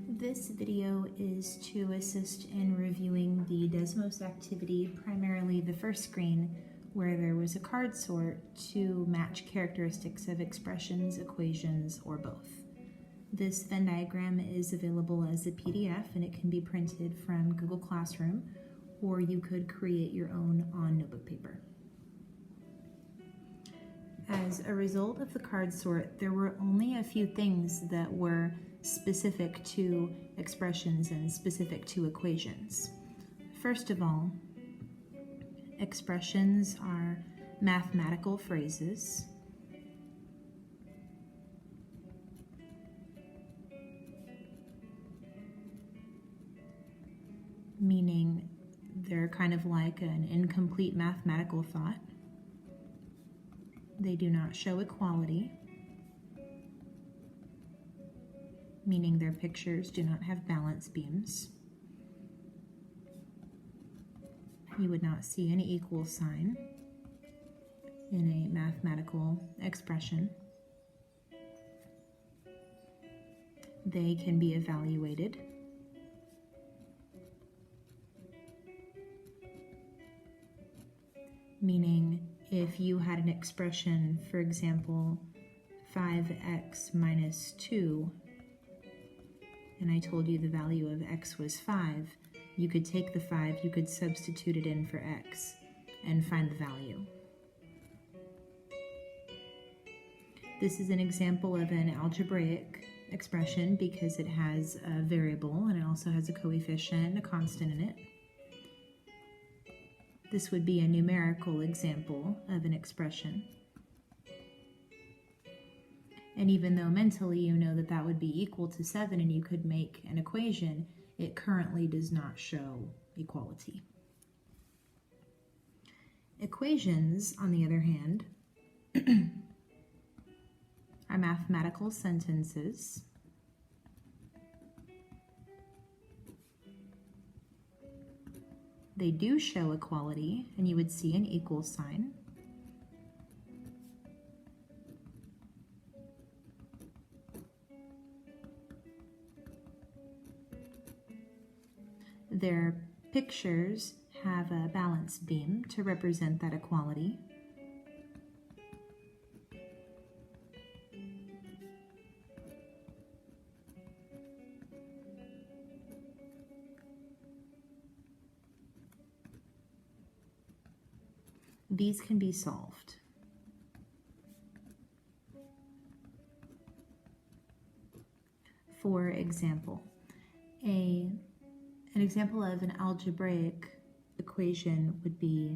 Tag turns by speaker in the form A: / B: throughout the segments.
A: This video is to assist in reviewing the Desmos activity, primarily the first screen, where there was a card sort to match characteristics of expressions, equations, or both. This Venn diagram is available as a PDF and it can be printed from Google Classroom, or you could create your own on notebook paper. As a result of the card sort, there were only a few things that were specific to expressions and specific to equations. First of all, expressions are mathematical phrases. Meaning they're kind of like an incomplete mathematical thought. They do not show equality, meaning their pictures do not have balance beams. You would not see an equal sign in a mathematical expression. They can be evaluated. Meaning, if you had an expression, for example, 5x minus 2, and I told you the value of x was 5, you could take the 5, you could substitute it in for x, and find the value. This is an example of an algebraic expression because it has a variable and it also has a coefficient and a constant in it. This would be a numerical example of an expression. And even though mentally you know that that would be equal to 7 and you could make an equation, it currently does not show equality. Equations, on the other hand, are mathematical sentences They do show equality, and you would see an equal sign. Their pictures have a balance beam to represent that equality. These can be solved. For example, an example of an algebraic equation would be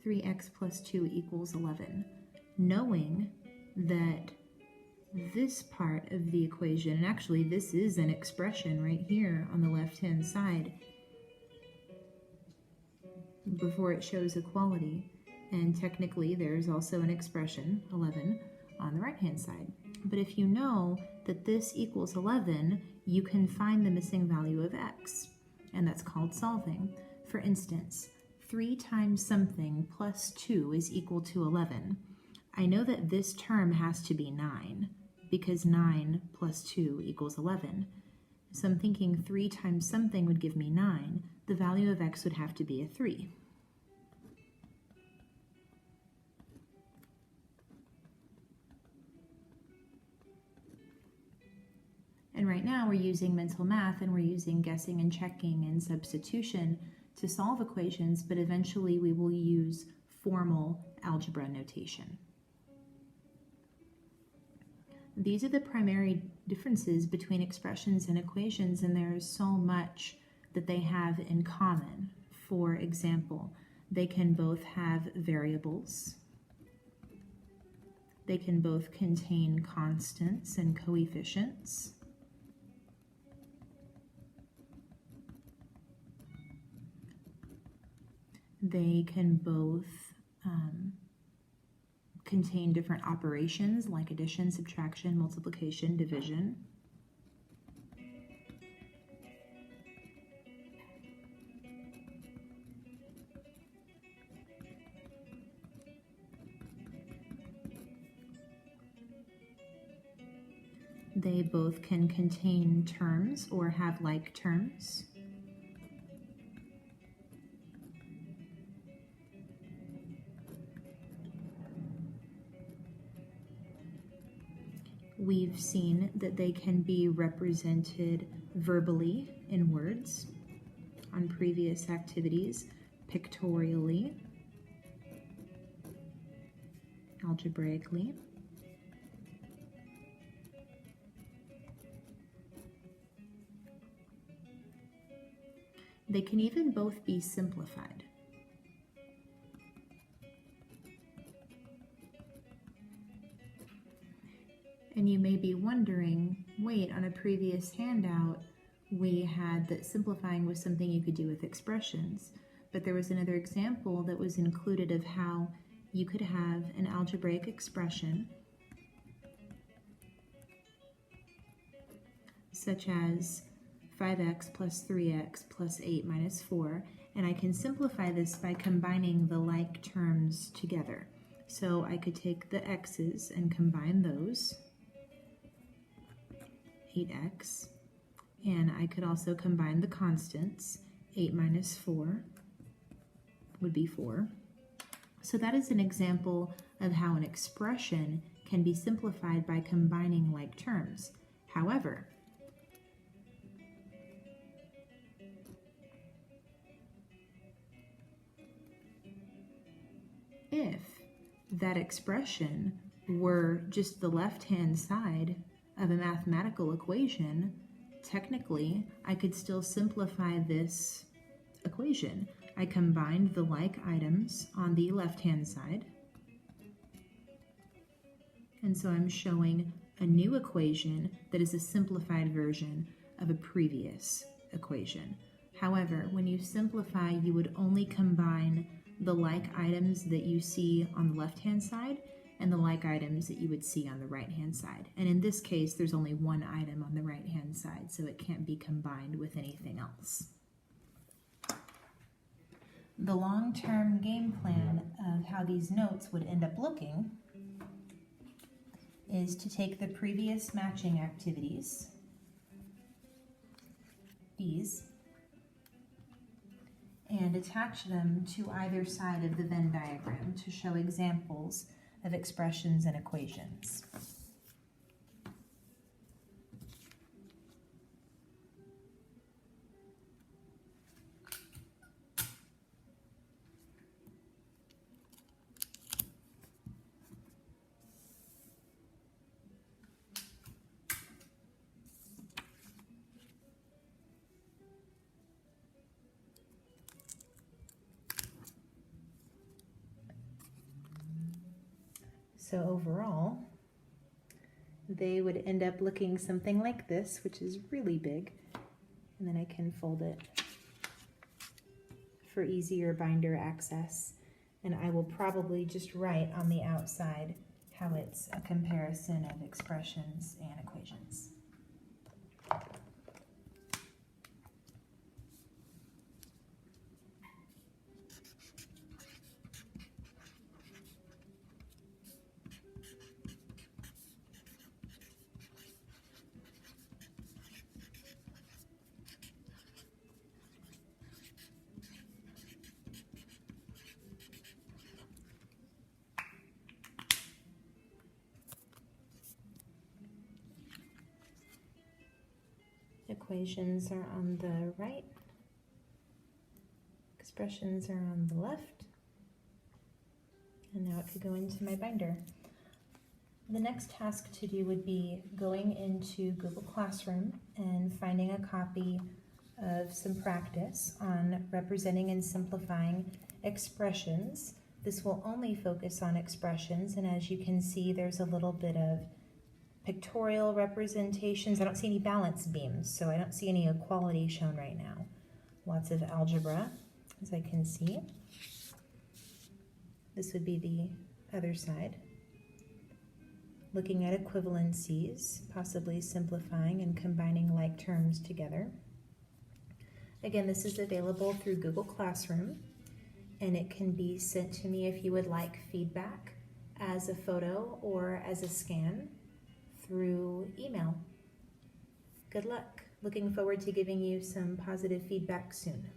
A: (3x plus 2 equals 11). Knowing that this part of the equation, and actually this is an expression right here on the left-hand side before it shows equality, and technically there's also an expression, 11, on the right-hand side. But if you know that this equals 11, you can find the missing value of x, and that's called solving. For instance, 3 times something plus 2 is equal to 11. I know that this term has to be 9, because 9 plus 2 equals 11. So I'm thinking 3 times something would give me 9. The value of x would have to be a 3. And right now we're using mental math and we're using guessing and checking and substitution to solve equations, but eventually we will use formal algebra notation. These are the primary differences between expressions and equations, and there is so much that they have in common. For example, they can both have variables. They can both contain constants and coefficients. They can both contain different operations like addition, subtraction, multiplication, division. They both can contain terms or have like terms. We've seen that they can be represented verbally in words on previous activities, pictorially, algebraically. They can even both be simplified. And you may be wondering, wait, on a previous handout, we had that simplifying was something you could do with expressions, but there was another example that was included of how you could have an algebraic expression such as 5x plus 3x plus 8 minus 4, and I can simplify this by combining the like terms together. So I could take the x's and combine those, 8x, and I could also combine the constants. 8 minus 4 would be 4. So that is an example of how an expression can be simplified by combining like terms. However, if that expression were just the left-hand side of a mathematical equation, technically, I could still simplify this equation. I combined the like items on the left-hand side, and so I'm showing a new equation that is a simplified version of a previous equation. However, when you simplify, you would only combine the like items that you see on the left-hand side and the like items that you would see on the right-hand side. And in this case, there's only one item on the right-hand side, so it can't be combined with anything else. The long-term game plan of how these notes would end up looking is to take the previous matching activities, these, and attach them to either side of the Venn diagram to show examples of expressions and equations. So overall, they would end up looking something like this, which is really big, and then I can fold it for easier binder access, and I will probably just write on the outside how it's a comparison of expressions and equations. Equations are on the right, expressions are on the left, and now it could go into my binder. The next task to do would be going into Google Classroom and finding a copy of some practice on representing and simplifying expressions. This will only focus on expressions, and as you can see, there's a little bit of pictorial representations. I don't see any balance beams, so I don't see any equality shown right now. Lots of algebra, as I can see. This would be the other side. Looking at equivalencies, possibly simplifying and combining like terms together. Again, this is available through Google Classroom, and it can be sent to me if you would like feedback as a photo or as a scan through email. Good luck. Looking forward to giving you some positive feedback soon.